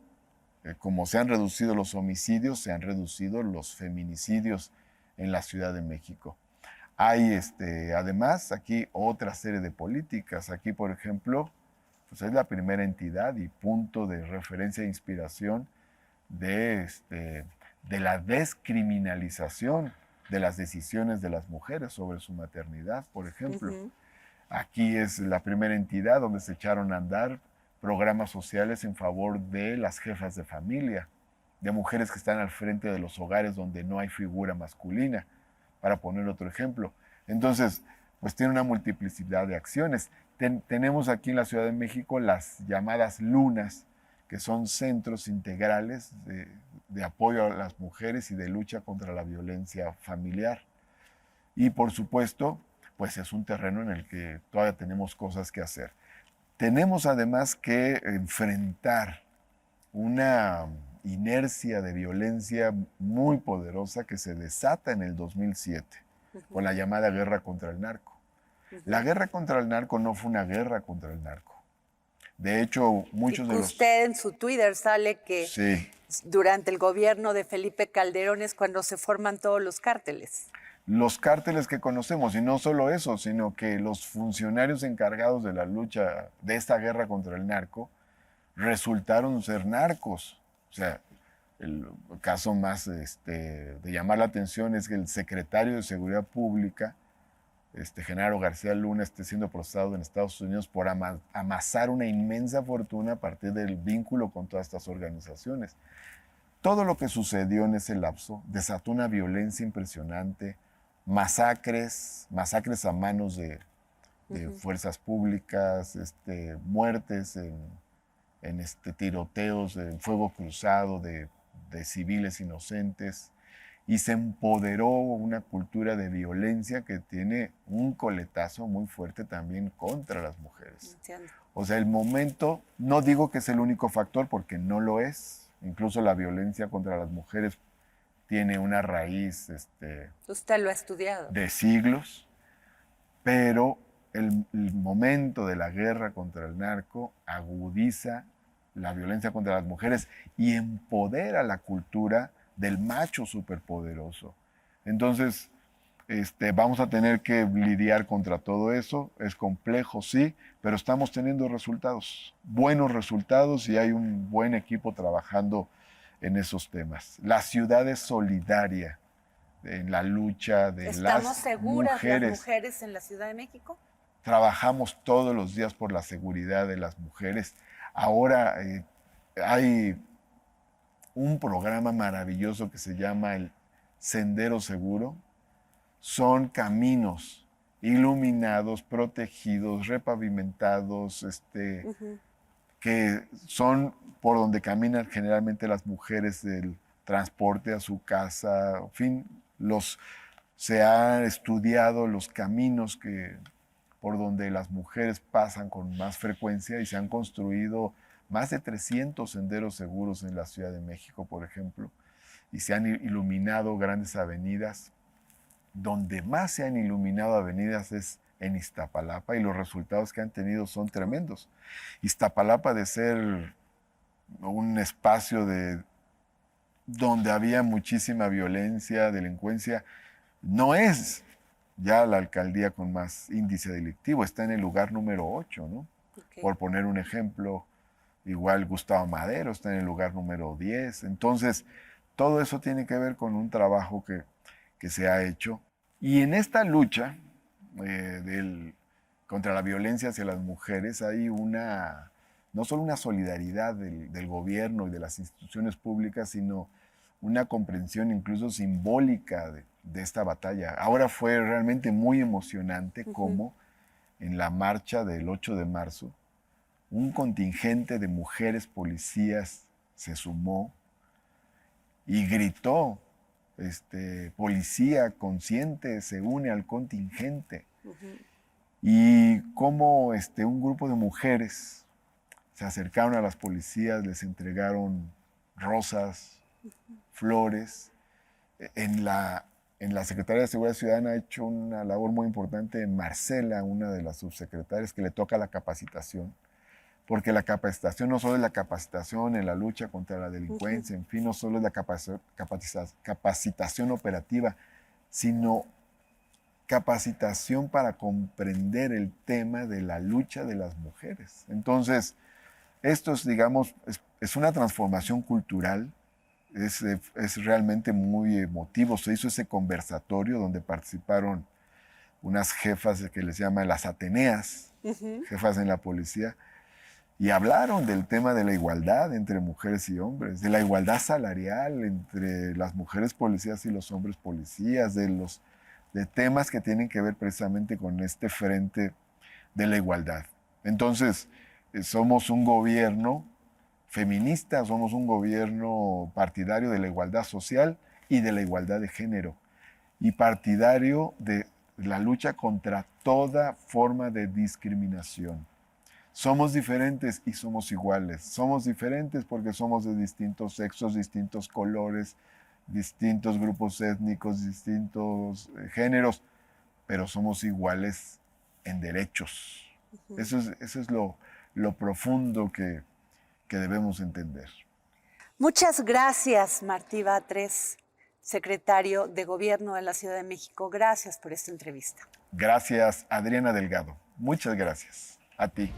Como se han reducido los homicidios, se han reducido los feminicidios en la Ciudad de México. Hay además aquí otra serie de políticas. Aquí, por ejemplo, pues es la primera entidad y punto de referencia e inspiración de la descriminalización de las decisiones de las mujeres sobre su maternidad, por ejemplo. Aquí es la primera entidad donde se echaron a andar programas sociales en favor de las jefas de familia, de mujeres que están al frente de los hogares donde no hay figura masculina, para poner otro ejemplo. Entonces, pues tiene una multiplicidad de acciones. Tenemos aquí en la Ciudad de México las llamadas lunas, que son centros integrales de apoyo a las mujeres y de lucha contra la violencia familiar. Y por supuesto, pues es un terreno en el que todavía tenemos cosas que hacer. Tenemos además que enfrentar una inercia de violencia muy poderosa que se desata en el 2007 con la llamada guerra contra el narco. La guerra contra el narco no fue una guerra contra el narco. De hecho, muchos de los...
Usted en su Twitter sale que
sí,
durante el gobierno de Felipe Calderón es cuando se forman todos los cárteles.
Los cárteles que conocemos, y no solo eso, sino que los funcionarios encargados de la lucha de esta guerra contra el narco resultaron ser narcos. O sea, el caso más de llamar la atención es que el secretario de Seguridad Pública, Genaro García Luna, esté siendo procesado en Estados Unidos por amasar una inmensa fortuna a partir del vínculo con todas estas organizaciones. Todo lo que sucedió en ese lapso desató una violencia impresionante, masacres a manos de fuerzas públicas, muertes en tiroteos, en fuego cruzado de civiles inocentes, y se empoderó una cultura de violencia que tiene un coletazo muy fuerte también contra las mujeres.
Entiendo.
O sea, el momento, no digo que es el único factor porque no lo es, incluso la violencia contra las mujeres tiene una raíz
Usted lo ha estudiado.
de siglos, pero el momento de la guerra contra el narco agudiza la violencia contra las mujeres y empodera la cultura del macho superpoderoso. Entonces, vamos a tener que lidiar contra todo eso. Es complejo, sí, pero estamos teniendo resultados, buenos resultados, y hay un buen equipo trabajando en esos temas. La ciudad es solidaria en la lucha de las mujeres.
¿Estamos seguras las mujeres en la Ciudad de México?
Trabajamos todos los días por la seguridad de las mujeres. Ahora hay un programa maravilloso que se llama el Sendero Seguro. Son caminos iluminados, protegidos, repavimentados, que son por donde caminan generalmente las mujeres del transporte a su casa. En fin, se han estudiado los caminos por donde las mujeres pasan con más frecuencia, y se han construido más de 300 senderos seguros en la Ciudad de México, por ejemplo, y se han iluminado grandes avenidas. Donde más se han iluminado avenidas es en Iztapalapa, y los resultados que han tenido son tremendos. Iztapalapa, de ser un espacio donde había muchísima violencia, delincuencia, no es ya la alcaldía con más índice delictivo, está en el lugar número 8, ¿no? Okay. Por poner un ejemplo, igual Gustavo Madero está en el lugar número 10. Entonces, todo eso tiene que ver con un trabajo que se ha hecho. Y en esta lucha contra la violencia hacia las mujeres hay no solo una solidaridad del gobierno y de las instituciones públicas, sino una comprensión incluso simbólica de esta batalla. Ahora fue realmente muy emocionante cómo en la marcha del 8 de marzo un contingente de mujeres policías se sumó y gritó policía consciente se une al contingente. Y cómo un grupo de mujeres se acercaron a las policías, les entregaron rosas, flores. En la Secretaría de Seguridad Ciudadana ha hecho una labor muy importante Marcela, una de las subsecretarias, que le toca la capacitación, porque la capacitación no solo es la capacitación en la lucha contra la delincuencia, en fin, no solo es la capacitación operativa, sino capacitación para comprender el tema de la lucha de las mujeres. Entonces, esto es, digamos, es una transformación cultural, es realmente muy emotivo. Se hizo ese conversatorio donde participaron unas jefas que les llaman las Ateneas, jefas en la policía, y hablaron del tema de la igualdad entre mujeres y hombres, de la igualdad salarial entre las mujeres policías y los hombres policías, de temas que tienen que ver precisamente con este frente de la igualdad. Entonces, somos un gobierno feminista, somos un gobierno partidario de la igualdad social y de la igualdad de género, y partidario de la lucha contra toda forma de discriminación. Somos diferentes y somos iguales. Somos diferentes porque somos de distintos sexos, distintos colores, distintos grupos étnicos, distintos géneros, pero somos iguales en derechos. Eso es lo profundo que debemos entender.
Muchas gracias, Martí Batres, secretario de Gobierno de la Ciudad de México. Gracias por esta entrevista.
Gracias, Adriana Delgado. Muchas gracias. A ti.